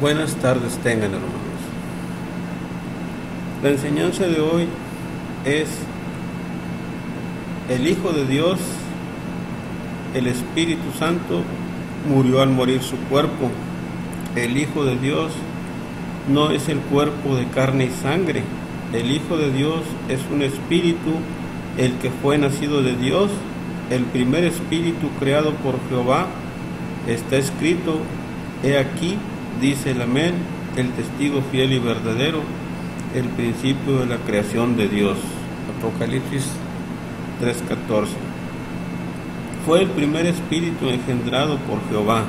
Buenas tardes tengan, hermanos. La enseñanza de hoy es el Hijo de Dios, el Espíritu Santo, murió al morir su cuerpo. El Hijo de Dios no es el cuerpo de carne y sangre. El Hijo de Dios es un espíritu, el que fue nacido de Dios, el primer espíritu creado por Jehová. Está escrito: he aquí, dice el Amén, el testigo fiel y verdadero, el principio de la creación de Dios. Apocalipsis 3:14. Fue el primer espíritu engendrado por Jehová,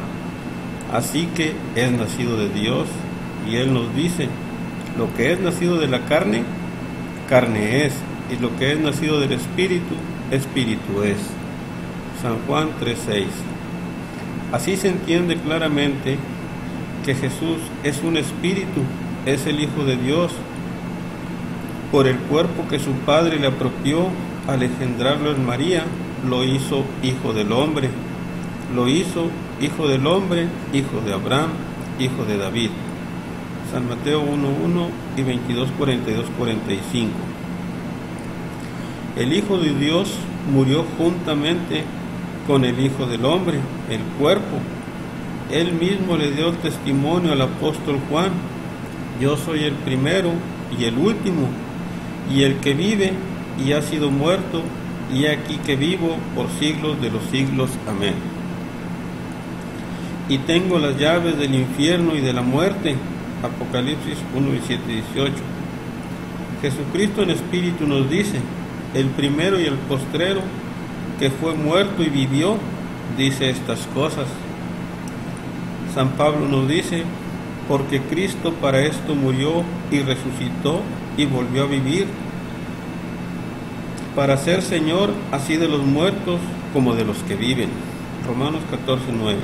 así que es nacido de Dios, y Él nos dice: lo que es nacido de la carne, carne es, y lo que es nacido del espíritu, espíritu es. San Juan 3:6. Así se entiende claramente que Jesús es un espíritu, es el Hijo de Dios, por el cuerpo que su Padre le apropió al engendrarlo en María. Lo hizo Hijo del Hombre, lo hizo Hijo del Hombre, Hijo de Abraham, Hijo de David. San Mateo 1:1 y 22:42-45. El Hijo de Dios murió juntamente con el Hijo del Hombre, el cuerpo. Él mismo le dio testimonio al apóstol Juan: yo soy el primero y el último, y el que vive y ha sido muerto, y aquí que vivo por siglos de los siglos. Amén. Y tengo las llaves del infierno y de la muerte. Apocalipsis 1:17-18. Jesucristo en espíritu nos dice: el primero y el postrero, que fue muerto y vivió, dice estas cosas. San Pablo nos dice: porque Cristo para esto murió y resucitó y volvió a vivir, para ser Señor así de los muertos como de los que viven. Romanos 14:9.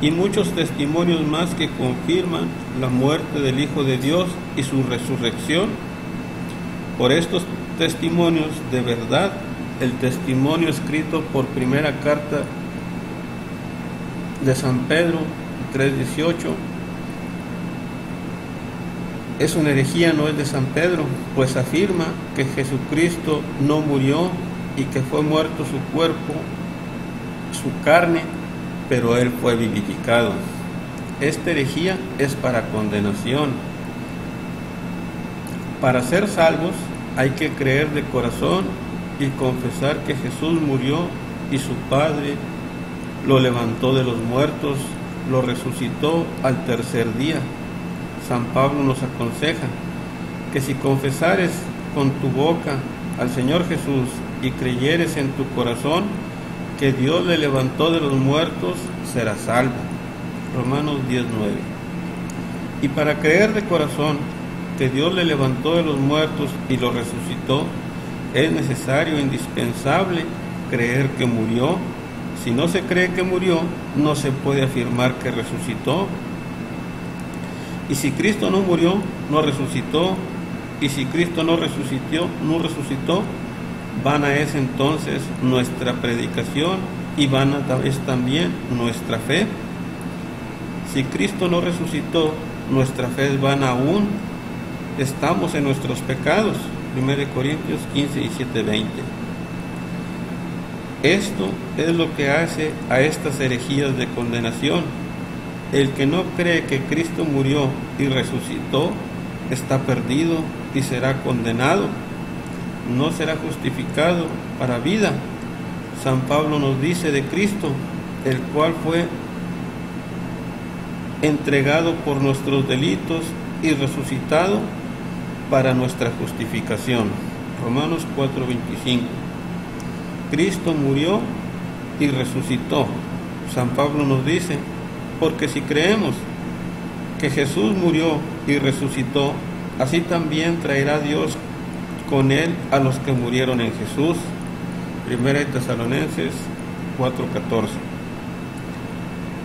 Y muchos testimonios más que confirman la muerte del Hijo de Dios y su resurrección. Por estos testimonios de verdad, el testimonio escrito por primera carta de San Pedro 3:18 es una herejía, no es de San Pedro, pues afirma que Jesucristo no murió y que fue muerto su cuerpo, su carne, pero Él fue vivificado. Esta herejía es para condenación. Para ser salvos hay que creer de corazón y confesar que Jesús murió y su Padre lo levantó de los muertos, lo resucitó al tercer día. San Pablo nos aconseja que si confesares con tu boca al Señor Jesús y creyeres en tu corazón que Dios le levantó de los muertos, serás salvo. Romanos 10:9. Y para creer de corazón que Dios le levantó de los muertos y lo resucitó, es necesario e indispensable creer que murió. Si no se cree que murió, no se puede afirmar que resucitó. Y si Cristo no murió, no resucitó. Y si Cristo no resucitó, vana es entonces nuestra predicación y vana es también nuestra fe. Si Cristo no resucitó, nuestra fe es vana aún. Estamos en nuestros pecados. 1 Corintios 15:17-20. Esto es lo que hace a estas herejías de condenación. El que no cree que Cristo murió y resucitó está perdido y será condenado. No será justificado para vida. San Pablo nos dice de Cristo: el cual fue entregado por nuestros delitos y resucitado para nuestra justificación. Romanos 4:25. Cristo murió y resucitó. San Pablo nos dice: porque si creemos que Jesús murió y resucitó, así también traerá Dios con él a los que murieron en Jesús. 1 Tesalonicenses 4:14.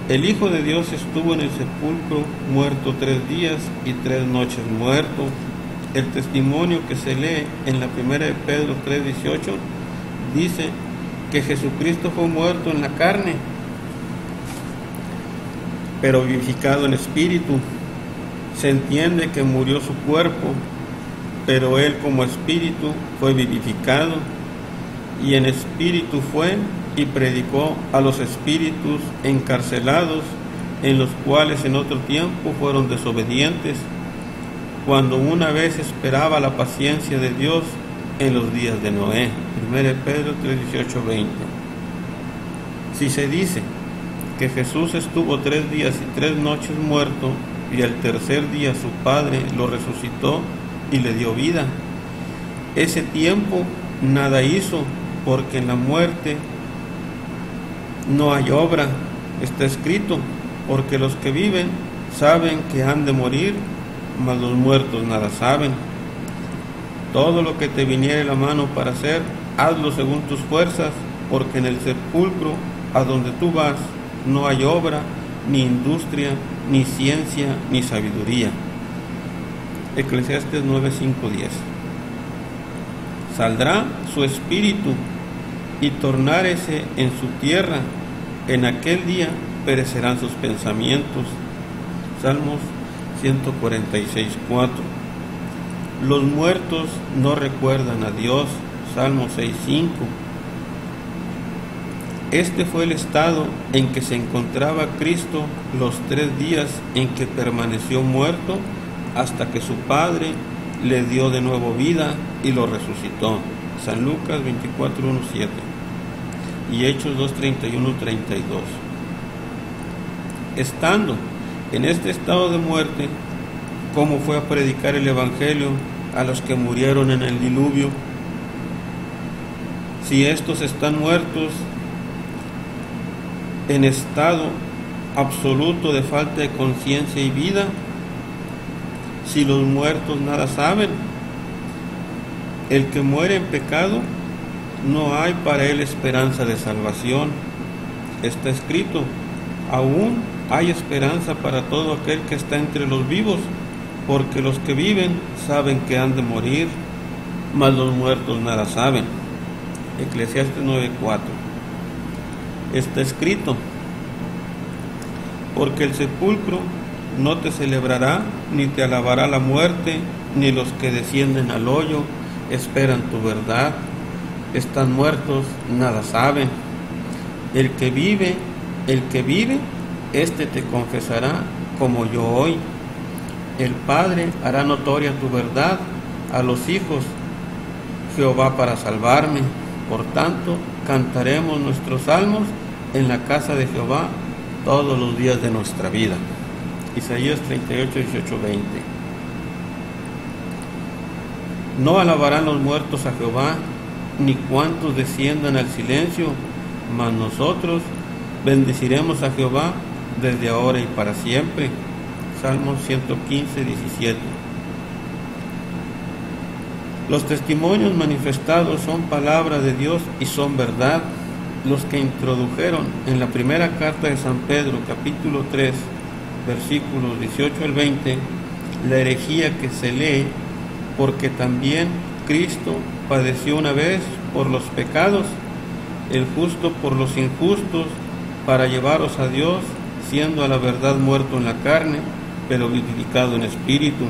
El Hijo de Dios estuvo en el sepulcro muerto 3 días y 3 noches muerto. El testimonio que se lee en la primera de Pedro 3:18 dice que Jesucristo fue muerto en la carne. pero vivificado en espíritu. Se entiende que murió su cuerpo, pero él como espíritu fue vivificado, y en espíritu fue y predicó a los espíritus encarcelados, en los cuales en otro tiempo fueron desobedientes, cuando una vez esperaba la paciencia de Dios en los días de Noé. 1 Pedro 3, 18, 20. Si se dice que Jesús estuvo 3 días y 3 noches muerto, y al tercer día su Padre lo resucitó y le dio vida, ese tiempo nada hizo, porque en la muerte no hay obra. Está escrito: porque los que viven saben que han de morir, mas los muertos nada saben. Todo lo que te viniere la mano para hacer, hazlo según tus fuerzas, porque en el sepulcro a donde tú vas no hay obra, ni industria, ni ciencia, ni sabiduría. Eclesiastes 9, 5, 10. Saldrá su espíritu y tornárese en su tierra, en aquel día perecerán sus pensamientos. Salmos 146, 4. Los muertos no recuerdan a Dios. Salmo 6, 5. Este fue el estado en que se encontraba Cristo los 3 días en que permaneció muerto, hasta que su Padre le dio de nuevo vida y lo resucitó. San Lucas 24, 1, 7 y Hechos 2, 31, 32. Estando en este estado de muerte, ¿cómo fue a predicar el Evangelio a los que murieron en el diluvio? Si estos están muertos en estado absoluto de falta de conciencia y vida, si los muertos nada saben, el que muere en pecado, no hay para él esperanza de salvación. Está escrito: aún hay esperanza para todo aquel que está entre los vivos, porque los que viven saben que han de morir, mas los muertos nada saben. Eclesiastes 9:4. Está escrito: porque el sepulcro no te celebrará, ni te alabará la muerte, ni los que descienden al hoyo esperan tu verdad. Están muertos, nada saben. El que vive, éste te confesará, como yo hoy. El Padre hará notoria tu verdad a los hijos, Jehová para salvarme. Por tanto, cantaremos nuestros salmos en la casa de Jehová todos los días de nuestra vida. Isaías 38, 18, 20. No alabarán los muertos a Jehová, ni cuantos desciendan al silencio, mas nosotros bendeciremos a Jehová desde ahora y para siempre. Salmos 115, 17. Los testimonios manifestados son palabra de Dios y son verdad. Los que introdujeron en la primera carta de San Pedro, capítulo 3, versículos 18 al 20, la herejía que se lee: porque también Cristo padeció una vez por los pecados, el justo por los injustos, para llevaros a Dios, siendo a la verdad muerto en la carne, pero vivificado en espíritu,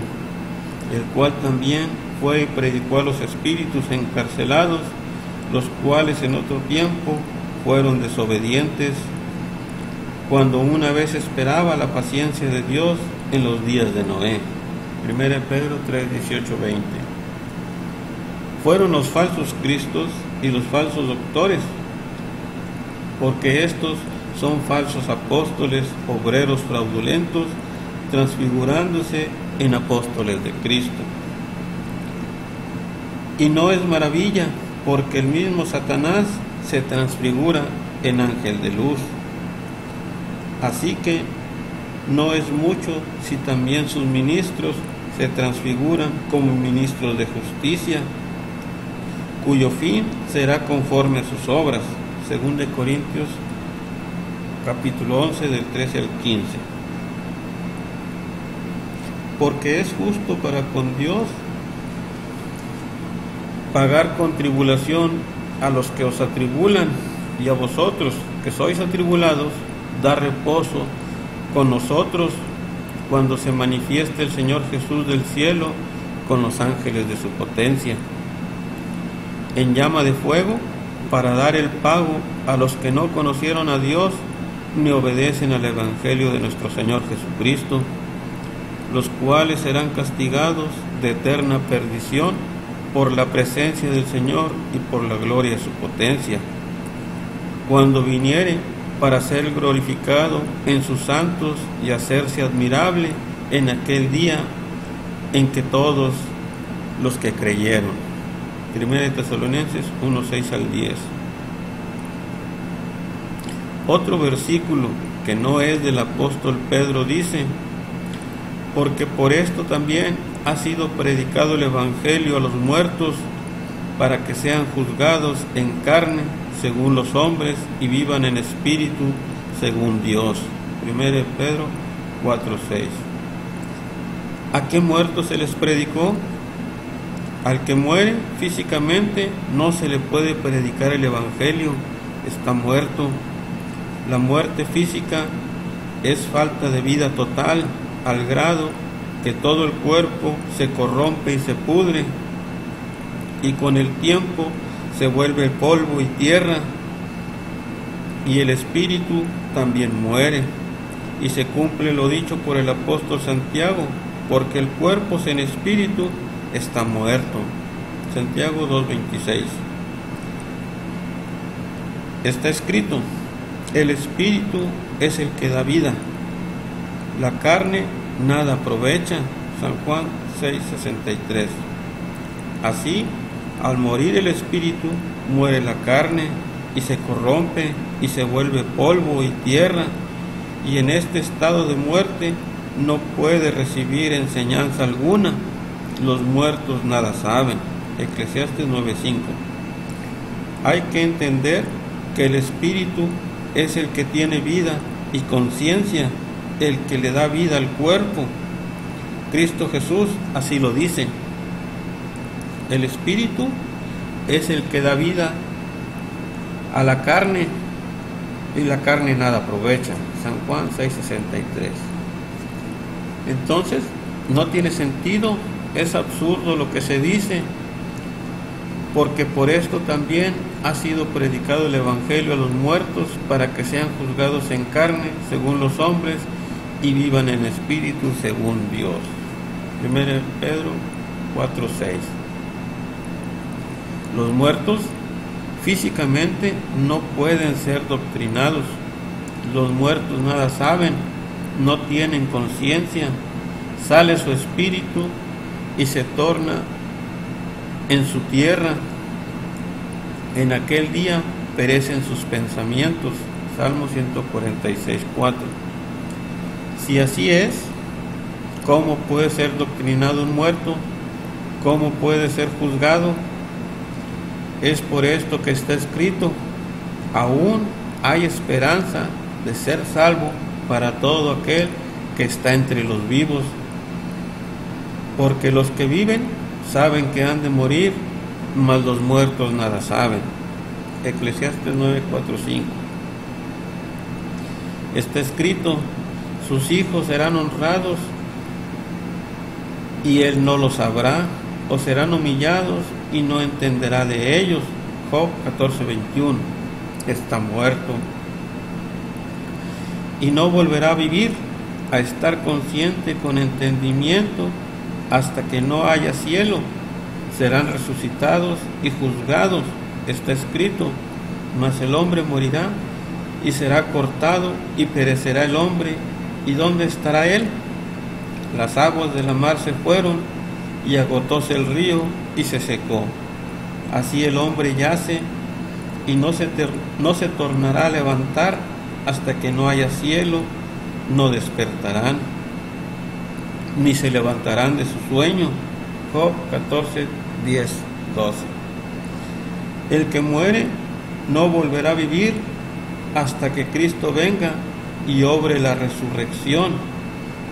el cual también fue y predicó a los espíritus encarcelados, los cuales en otro tiempo fueron desobedientes, cuando una vez esperaba la paciencia de Dios en los días de Noé. 1 Pedro 3, 18, 20. Fueron los falsos cristos y los falsos doctores, porque estos son falsos apóstoles, obreros fraudulentos, transfigurándose en apóstoles de Cristo. Y no es maravilla, porque el mismo Satanás se transfigura en ángel de luz. Así que no es mucho si también sus ministros se transfiguran como ministros de justicia, cuyo fin será conforme a sus obras. 2 Corintios capítulo 11 del 13 al 15. Porque es justo para con Dios pagar con tribulación a los que os atribulan, y a vosotros que sois atribulados, dar reposo con nosotros cuando se manifieste el Señor Jesús del cielo con los ángeles de su potencia, en llama de fuego, para dar el pago a los que no conocieron a Dios ni obedecen al Evangelio de nuestro Señor Jesucristo, los cuales serán castigados de eterna perdición por la presencia del Señor y por la gloria de su potencia, cuando viniere para ser glorificado en sus santos y hacerse admirable en aquel día en que todos los que creyeron. 1 Tesalonicenses 1, 6 al 10. Otro versículo que no es del apóstol Pedro dice: porque por esto también ha sido predicado el Evangelio a los muertos, para que sean juzgados en carne según los hombres y vivan en espíritu según Dios. 1 Pedro 4, 6. ¿A qué muertos se les predicó? Al que muere físicamente no se le puede predicar el Evangelio, está muerto. La muerte física es falta de vida total, al grado que todo el cuerpo se corrompe y se pudre, y con el tiempo se vuelve polvo y tierra, y el espíritu también muere, y se cumple lo dicho por el apóstol Santiago, porque el cuerpo sin espíritu está muerto. Santiago 2:26. Está escrito: el espíritu es el que da vida, la carne nada aprovecha. San Juan 6:63. Así, al morir el espíritu, muere la carne y se corrompe y se vuelve polvo y tierra, y en este estado de muerte no puede recibir enseñanza alguna. Los muertos nada saben. Eclesiastes 9:5. Hay que entender que el espíritu es el que tiene vida y conciencia, el que le da vida al cuerpo. Cristo Jesús así lo dice: el espíritu es el que da vida a la carne, y la carne nada aprovecha. San Juan 6:63. Entonces, no tiene sentido, es absurdo lo que se dice, porque por esto también ha sido predicado el Evangelio a los muertos, para que sean juzgados en carne según los hombres y vivan en espíritu según Dios. 1 Pedro 4:6. Los muertos físicamente no pueden ser doctrinados. Los muertos nada saben, no tienen conciencia. Sale su espíritu y se torna en su tierra. En aquel día perecen sus pensamientos. Salmo 146:4. Si así es, ¿cómo puede ser doctrinado un muerto? ¿Cómo puede ser juzgado? Es por esto que está escrito: aún hay esperanza de ser salvo para todo aquel que está entre los vivos, porque los que viven saben que han de morir, mas los muertos nada saben. Eclesiastes 9:4-5. Está escrito: sus hijos serán honrados y él no lo sabrá, o serán humillados y no entenderá de ellos. Job 14:21. Está muerto y no volverá a vivir, a estar consciente con entendimiento hasta que no haya cielo. Serán resucitados y juzgados. Está escrito: mas el hombre morirá y será cortado y perecerá el hombre. ¿Y dónde estará él? Las aguas de la mar se fueron y agotóse el río y se secó. Así el hombre yace y no se tornará a levantar hasta que no haya cielo. No despertarán ni se levantarán de su sueño. Job 14:10-12. El que muere no volverá a vivir hasta que Cristo venga y obre la resurrección.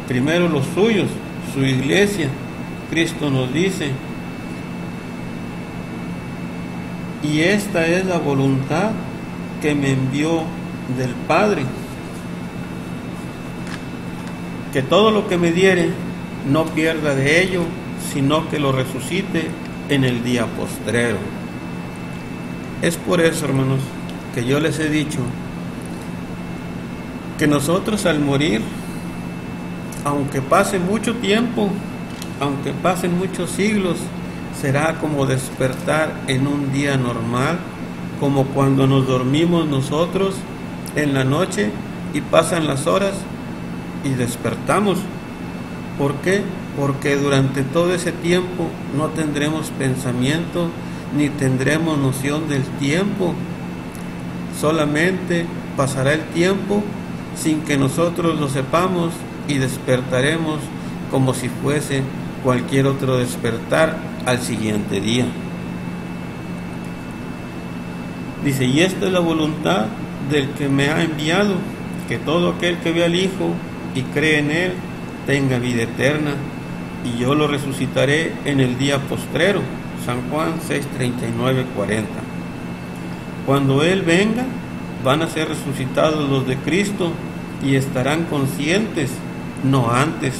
Primero los suyos, su iglesia. Cristo nos dice: y esta es la voluntad que me envió del Padre, que todo lo que me diere no pierda de ello, sino que lo resucite en el día postrero. Es por eso, hermanos, que yo les he dicho que nosotros al morir, aunque pase mucho tiempo, aunque pasen muchos siglos, será como despertar en un día normal, como cuando nos dormimos nosotros en la noche y pasan las horas y despertamos. ¿Por qué? Porque durante todo ese tiempo no tendremos pensamiento ni tendremos noción del tiempo. Solamente pasará el tiempo sin que nosotros lo sepamos y despertaremos como si fuese cualquier otro despertar al siguiente día. Dice, y esta es la voluntad del que me ha enviado, que todo aquel que ve al Hijo y cree en Él tenga vida eterna, y yo lo resucitaré en el día postrero. San Juan 6:39-40. Cuando Él venga, van a ser resucitados los de Cristo y estarán conscientes, no antes.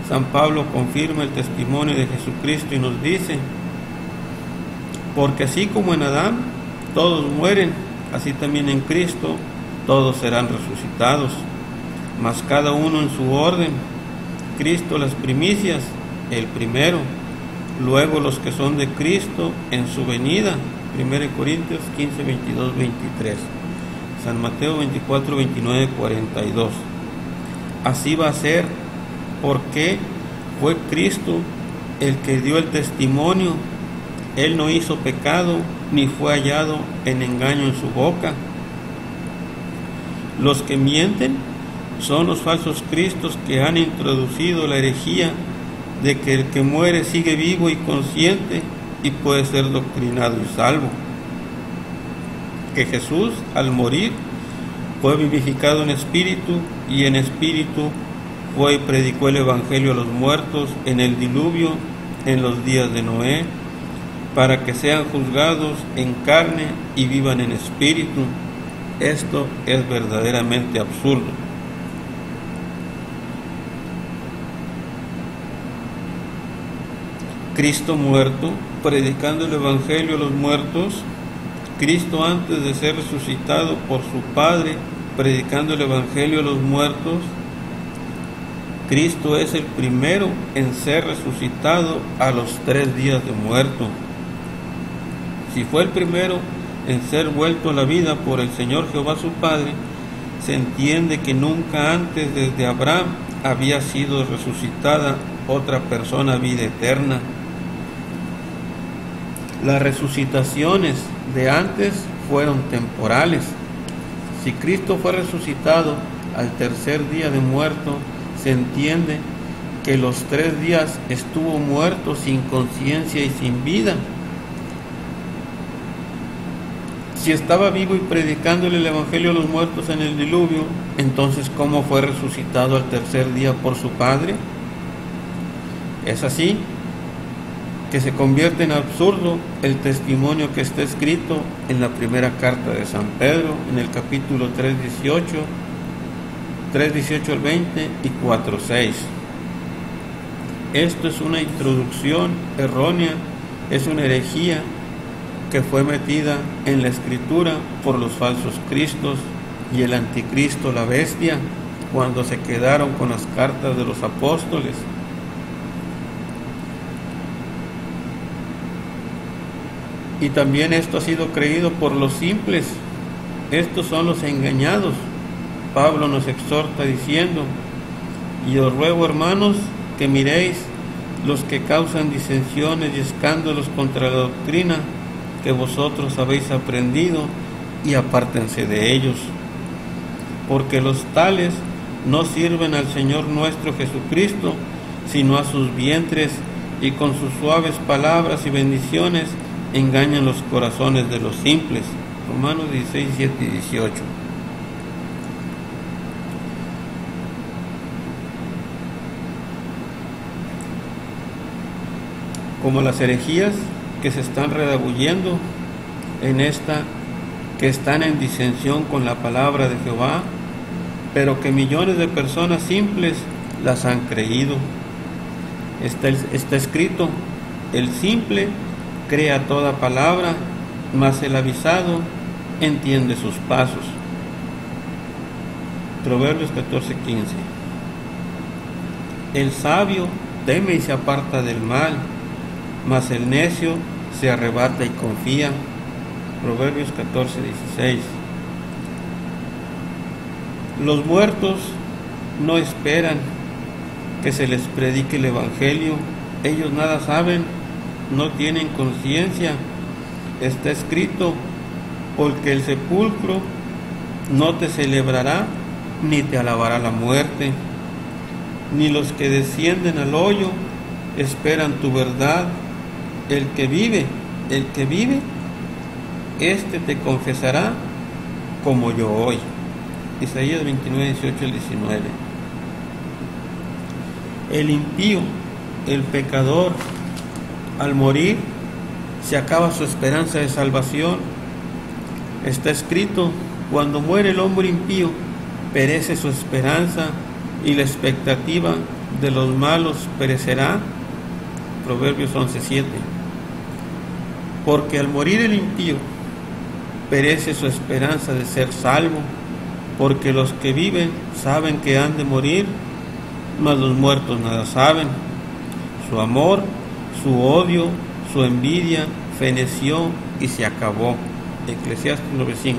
San Pablo confirma el testimonio de Jesucristo y nos dice, porque así como en Adán todos mueren, así también en Cristo todos serán resucitados, mas cada uno en su orden. Cristo las primicias, el primero, luego los que son de Cristo en su venida. 1 Corintios 15, 22, 23. San Mateo 24, 29, 42. Así va a ser porque fue Cristo el que dio el testimonio. Él no hizo pecado ni fue hallado en engaño en su boca. Los que mienten son los falsos cristos que han introducido la herejía de que el que muere sigue vivo y consciente y puede ser doctrinado y salvo. Que Jesús, al morir, fue vivificado en espíritu, y en espíritu fue y predicó el evangelio a los muertos en el diluvio, en los días de Noé, para que sean juzgados en carne y vivan en espíritu. Esto es verdaderamente absurdo. Cristo muerto, predicando el evangelio a los muertos. Cristo, antes de ser resucitado por su Padre, predicando el evangelio a los muertos. Cristo es el primero en ser resucitado a los 3 días de muerto. Si fue el primero en ser vuelto a la vida por el Señor Jehová su Padre, se entiende que nunca antes desde Abraham había sido resucitada otra persona a vida eterna. Las resucitaciones de antes fueron temporales. Si Cristo fue resucitado al 3er día de muerto, se entiende que los 3 días estuvo muerto sin conciencia y sin vida. Si estaba vivo y predicándole el evangelio a los muertos en el diluvio, entonces ¿cómo fue resucitado al 3er día por su Padre? Es así que se convierte en absurdo el testimonio que está escrito en la primera carta de San Pedro, en el capítulo 3:18 al 20 y 4:6. Esto es una introducción errónea, es una herejía que fue metida en la escritura por los falsos cristos y el anticristo, la bestia, cuando se quedaron con las cartas de los apóstoles. Y también esto ha sido creído por los simples. Estos son los engañados. Pablo nos exhorta diciendo: y os ruego, hermanos, que miréis los que causan disensiones y escándalos contra la doctrina que vosotros habéis aprendido, y apártense de ellos, porque los tales no sirven al Señor nuestro Jesucristo, sino a sus vientres, y con sus suaves palabras y bendiciones engañan los corazones de los simples. Romanos 16, 7 y 18. Como las herejías que se están redarguyendo en esta, que están en disensión con la palabra de Jehová, pero que millones de personas simples las han creído. Está escrito: el simple crea toda palabra, mas el avisado entiende sus pasos. Proverbios 14:15. El sabio teme y se aparta del mal, mas el necio se arrebata y confía. Proverbios 14:16. Los muertos no esperan que se les predique el Evangelio. Ellos nada saben, no tienen conciencia. Está escrito: porque el sepulcro no te celebrará, ni te alabará la muerte, ni los que descienden al hoyo esperan tu verdad. El que vive, este te confesará como yo hoy. Isaías 29:18-19. El impío, el pecador, al morir se acaba su esperanza de salvación. Está escrito: cuando muere el hombre impío, perece su esperanza, y la expectativa de los malos perecerá. Proverbios 11:7. Porque al morir el impío, perece su esperanza de ser salvo, porque los que viven saben que han de morir, mas los muertos nada saben. Su amor, su odio, su envidia feneció y se acabó. Eclesiastés 9:5.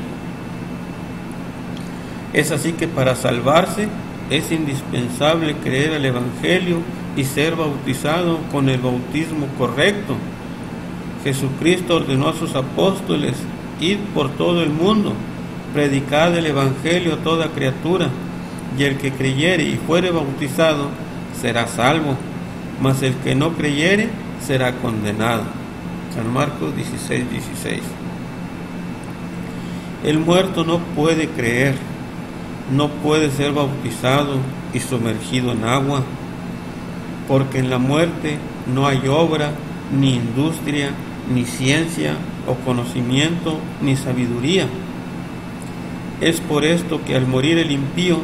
Es así que para salvarse es indispensable creer el Evangelio y ser bautizado con el bautismo correcto. Jesucristo ordenó a sus apóstoles: id por todo el mundo, predicad el Evangelio a toda criatura, y el que creyere y fuere bautizado será salvo, mas el que no creyere será condenado. San Marcos 16:16. El muerto no puede creer, no puede ser bautizado y sumergido en agua, porque en la muerte no hay obra, ni industria, ni ciencia o conocimiento, ni sabiduría. Es por esto que al morir el impío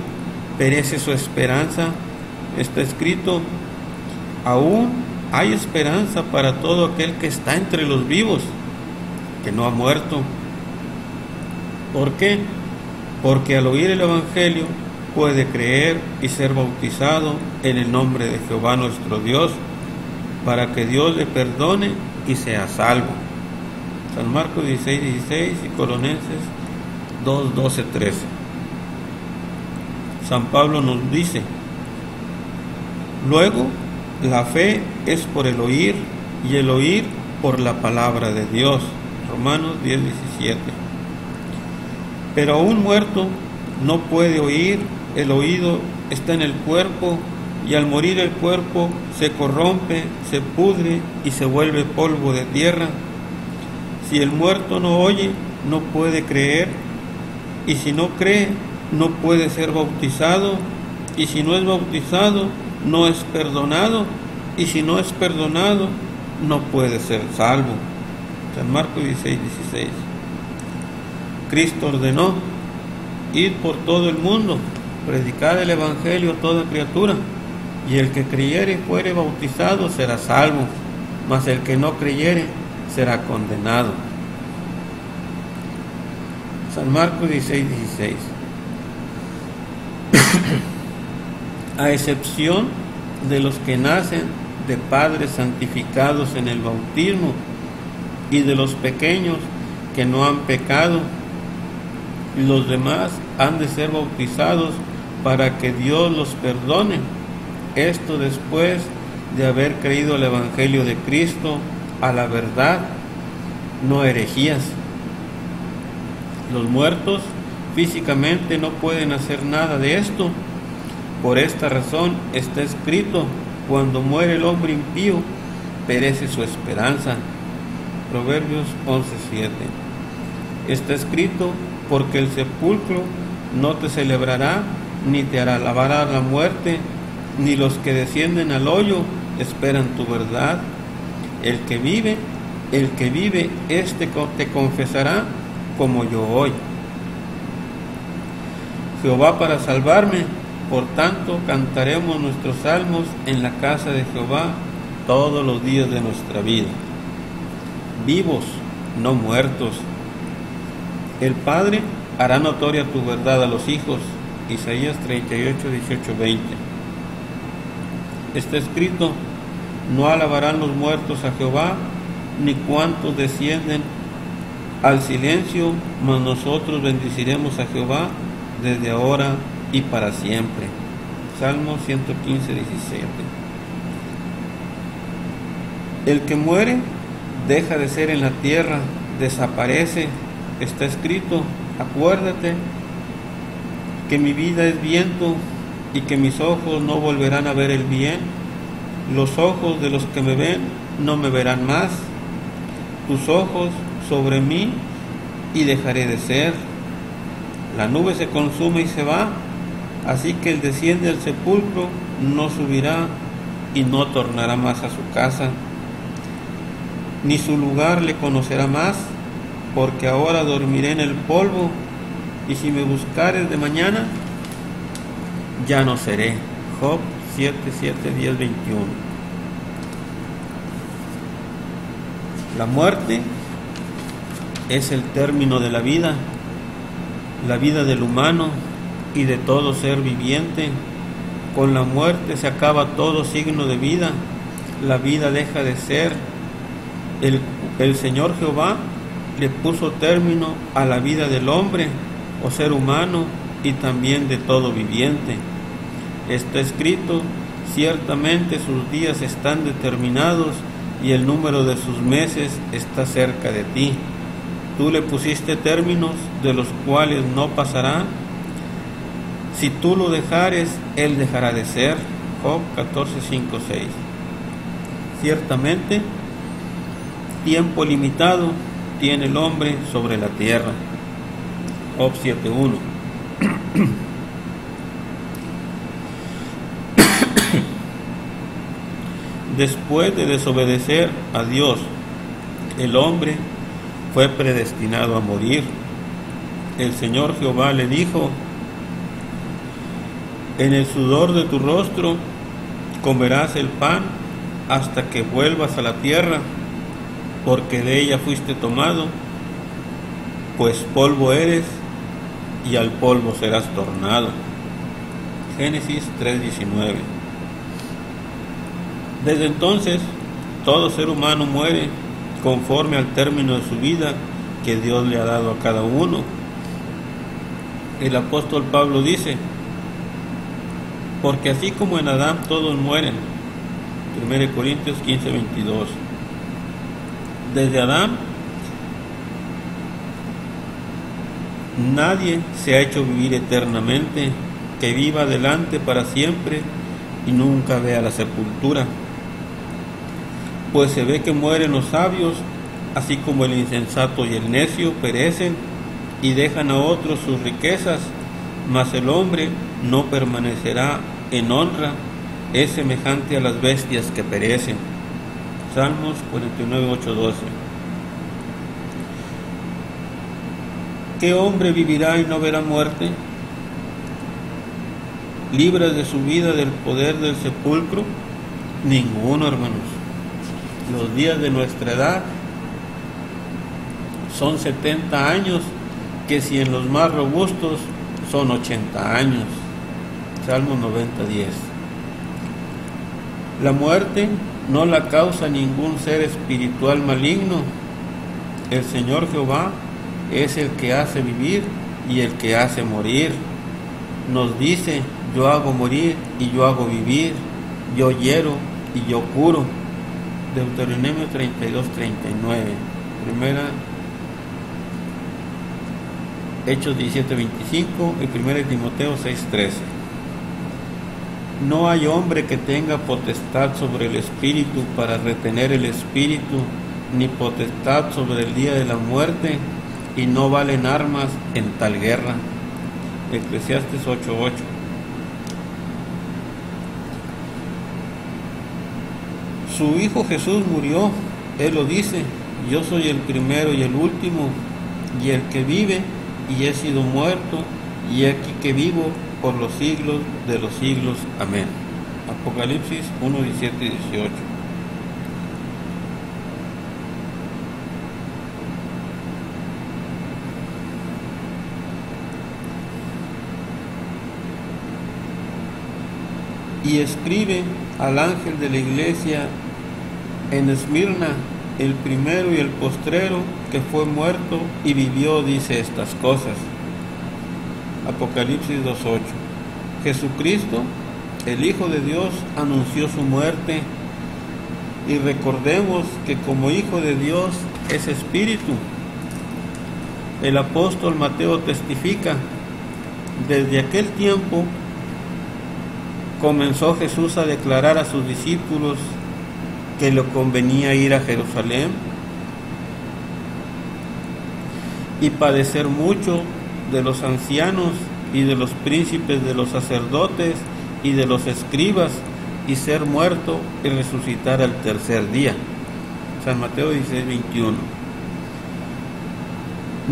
perece su esperanza. Está escrito: aún hay esperanza para todo aquel que está entre los vivos, que no ha muerto. ¿Por qué? Porque al oír el Evangelio puede creer y ser bautizado en el nombre de Jehová nuestro Dios, para que Dios le perdone y sea salvo. San Marcos 16:16 y Colosenses 2:12-13. San Pablo nos dice: luego, la fe es por el oír, y el oír por la palabra de Dios. Romanos 10:17. Pero un muerto no puede oír, el oído está en el cuerpo, y al morir el cuerpo se corrompe, se pudre y se vuelve polvo de tierra. Si el muerto no oye, no puede creer, y si no cree, no puede ser bautizado, y si no es bautizado, no es perdonado, y si no es perdonado, no puede ser salvo. San Marcos 16:16. Cristo ordenó: id por todo el mundo, predicad el Evangelio a toda criatura, y el que creyere y fuere bautizado será salvo, mas el que no creyere será condenado. San Marcos 16:16. A excepción de los que nacen de padres santificados en el bautismo, y de los pequeños que no han pecado, los demás han de ser bautizados para que Dios los perdone. Esto después de haber creído el Evangelio de Cristo a la verdad, no herejías. Los muertos físicamente no pueden hacer nada de esto. Por esta razón está escrito: cuando muere el hombre impío, perece su esperanza. Proverbios 11:7. Está escrito: porque el sepulcro no te celebrará, ni te alabará la muerte, ni los que descienden al hoyo esperan tu verdad. El que vive, este te confesará como yo hoy. Jehová para salvarme. Por tanto, cantaremos nuestros salmos en la casa de Jehová todos los días de nuestra vida. Vivos, no muertos. El Padre hará notoria tu verdad a los hijos. Isaías 38, 18, 20. Está escrito: no alabarán los muertos a Jehová, ni cuantos descienden al silencio, mas nosotros bendeciremos a Jehová desde ahora y para siempre. Salmo 115, 17. El que muere deja de ser en la tierra, desaparece. Está escrito: acuérdate que mi vida es viento y que mis ojos no volverán a ver el bien. Los ojos de los que me ven no me verán más. Tus ojos sobre mí y dejaré de ser. La nube se consume y se va, así que el desciende al sepulcro no subirá y no tornará más a su casa, ni su lugar le conocerá más, porque ahora dormiré en el polvo, y si me buscares de mañana, ya no seré. Job 7, 7, 10, 21. La muerte es el término de la vida del humano y de todo ser viviente. Con la muerte se acaba todo signo de vida, la vida deja de ser. El Señor Jehová le puso término a la vida del hombre o ser humano y también de todo viviente. Está escrito: ciertamente sus días están determinados y el número de sus meses está cerca de ti. Tú le pusiste términos de los cuales no pasarán. Si tú lo dejares, él dejará de ser. Job 14, 5, 6. Ciertamente, tiempo limitado tiene el hombre sobre la tierra. Job 7, 1. Después de desobedecer a Dios, el hombre fue predestinado a morir. El Señor Jehová le dijo: en el sudor de tu rostro comerás el pan hasta que vuelvas a la tierra, porque de ella fuiste tomado, pues polvo eres y al polvo serás tornado. Génesis 3:19. Desde entonces, todo ser humano muere conforme al término de su vida que Dios le ha dado a cada uno. El apóstol Pablo dice: porque así como en Adán todos mueren. 1 Corintios 15, 22. Desde Adán, nadie se ha hecho vivir eternamente, que viva adelante para siempre y nunca vea la sepultura. Pues se ve que mueren los sabios, así como el insensato y el necio perecen y dejan a otros sus riquezas, mas el hombre no permanecerá en honra, es semejante a las bestias que perecen. Salmos 49, 8, 12. ¿Qué hombre vivirá y no verá muerte? ¿Libras de su vida del poder del sepulcro? Ninguno, hermanos. Los días de nuestra edad son 70 años, que si en los más robustos son 80 años. Salmo 90, 10. La muerte no la causa ningún ser espiritual maligno. El Señor Jehová es el que hace vivir y el que hace morir. Nos dice: yo hago morir y yo hago vivir, yo hiero y yo curo. Deuteronomio 32, 39. Primera Hechos 17, 25 y 1 Timoteo 6, 13. No hay hombre que tenga potestad sobre el espíritu para retener el espíritu, ni potestad sobre el día de la muerte, y no valen armas en tal guerra. Eclesiastes 8:8. Su Hijo Jesús murió, Él lo dice: yo soy el primero y el último, y el que vive y he sido muerto, y aquí que vivo por los siglos de los siglos. Amén. Apocalipsis 1, 17 y 18. Y escribe al ángel de la iglesia en Esmirna, el primero y el postrero, que fue muerto y vivió, dice estas cosas. Apocalipsis 2:8. Jesucristo, el Hijo de Dios, anunció su muerte, y recordemos que como Hijo de Dios es Espíritu. El apóstol Mateo testifica: desde aquel tiempo comenzó Jesús a declarar a sus discípulos que le convenía ir a Jerusalén y padecer mucho de los ancianos y de los príncipes de los sacerdotes y de los escribas, y ser muerto y resucitar al tercer día. San Mateo 16:21.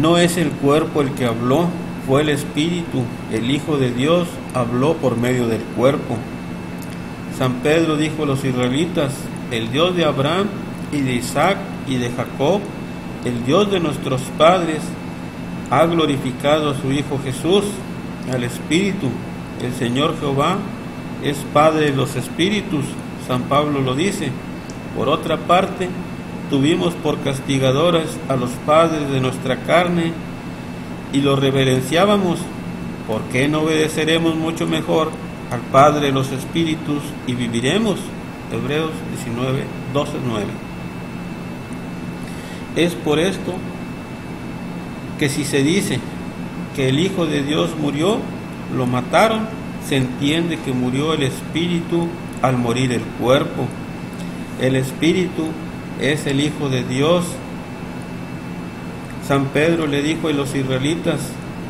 No es el cuerpo el que habló, fue el Espíritu. El Hijo de Dios habló por medio del cuerpo. San Pedro dijo a los israelitas: el Dios de Abraham y de Isaac y de Jacob, el Dios de nuestros padres, ha glorificado a su Hijo Jesús, al Espíritu. El Señor Jehová es Padre de los espíritus. San Pablo lo dice. Por otra parte, tuvimos por castigadores a los padres de nuestra carne y los reverenciábamos. ¿Por qué no obedeceremos mucho mejor al Padre de los espíritus y viviremos? Hebreos 19, 12, 9. Es por esto que si se dice que el Hijo de Dios murió, lo mataron, se entiende que murió el Espíritu al morir el cuerpo. El Espíritu es el Hijo de Dios. San Pedro le dijo a los israelitas: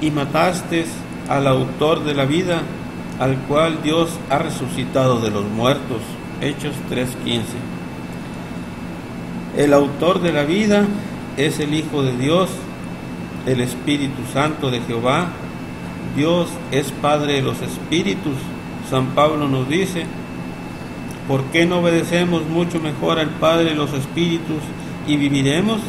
y mataste al autor de la vida, al cual Dios ha resucitado de los muertos. Hechos 3:15. El autor de la vida es el Hijo de Dios, el Espíritu Santo de Jehová. Dios es Padre de los espíritus. San Pablo nos dice: ¿por qué no obedecemos mucho mejor al Padre de los espíritus y viviremos?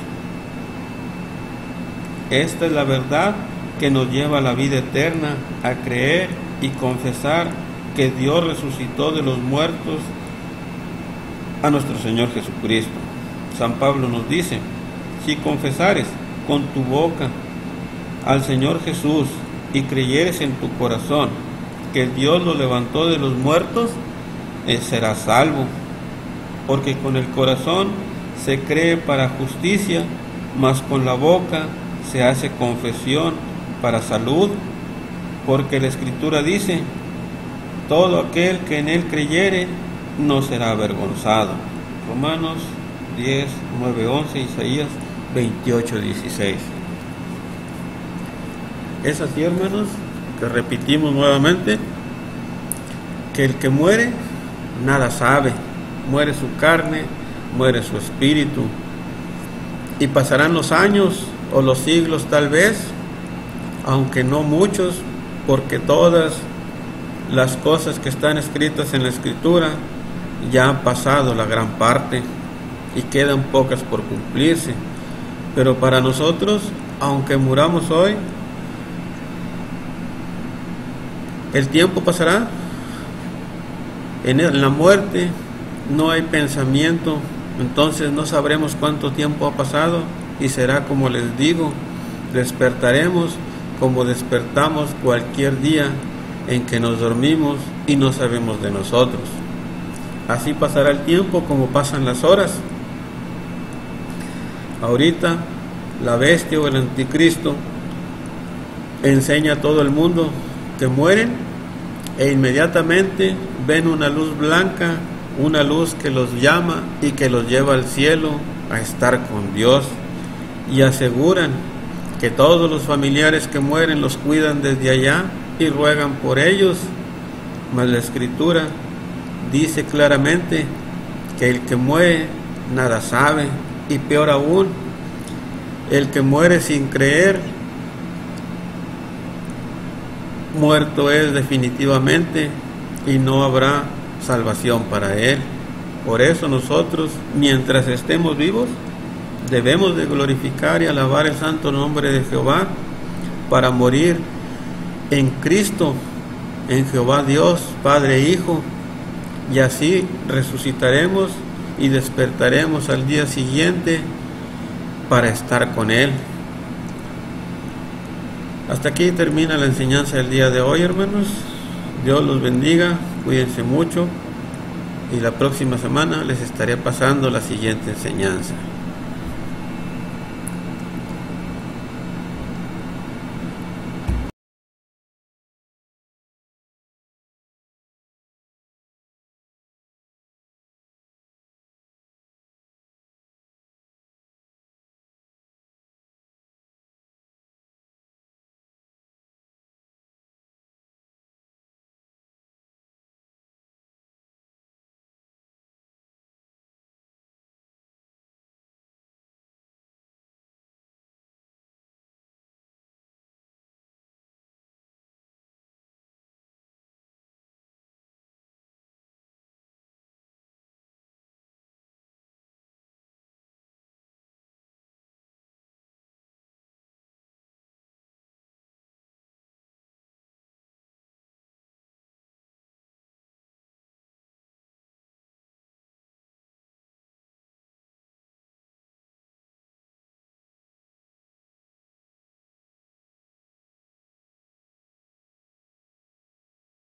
Esta es la verdad que nos lleva a la vida eterna, a creer y confesar que Dios resucitó de los muertos a nuestro Señor Jesucristo. San Pablo nos dice: si confesares con tu boca al Señor Jesús y creyeres en tu corazón que Dios lo levantó de los muertos, serás salvo. Porque con el corazón se cree para justicia, mas con la boca se hace confesión para salud. Porque la Escritura dice: todo aquel que en él creyere no será avergonzado. Romanos 10, 9, 11, Isaías 28, 16. Es así, hermanos, que repetimos nuevamente que el que muere nada sabe. Muere su carne, muere su espíritu. Y pasarán los años o los siglos tal vez, aunque no muchos, porque todas las cosas que están escritas en la Escritura ya han pasado la gran parte y quedan pocas por cumplirse. Pero para nosotros, aunque muramos hoy, el tiempo pasará. En la muerte no hay pensamiento, entonces no sabremos cuánto tiempo ha pasado, y será como les digo: despertaremos como despertamos cualquier día en que nos dormimos y no sabemos de nosotros. Así pasará el tiempo como pasan las horas. Ahorita la bestia o el anticristo enseña a todo el mundo que mueren e inmediatamente ven una luz blanca, una luz que los llama y que los lleva al cielo a estar con Dios, y aseguran que todos los familiares que mueren los cuidan desde allá y ruegan por ellos. Mas la Escritura dice claramente que el que muere nada sabe, y peor aún, el que muere sin creer muerto es definitivamente y no habrá salvación para él. Por eso nosotros, mientras estemos vivos, debemos de glorificar y alabar el santo nombre de Jehová para morir en Cristo, en Jehová Dios, Padre e Hijo, y así resucitaremos y despertaremos al día siguiente para estar con Él. Hasta aquí termina la enseñanza del día de hoy, hermanos. Dios los bendiga, cuídense mucho y la próxima semana les estaré pasando la siguiente enseñanza.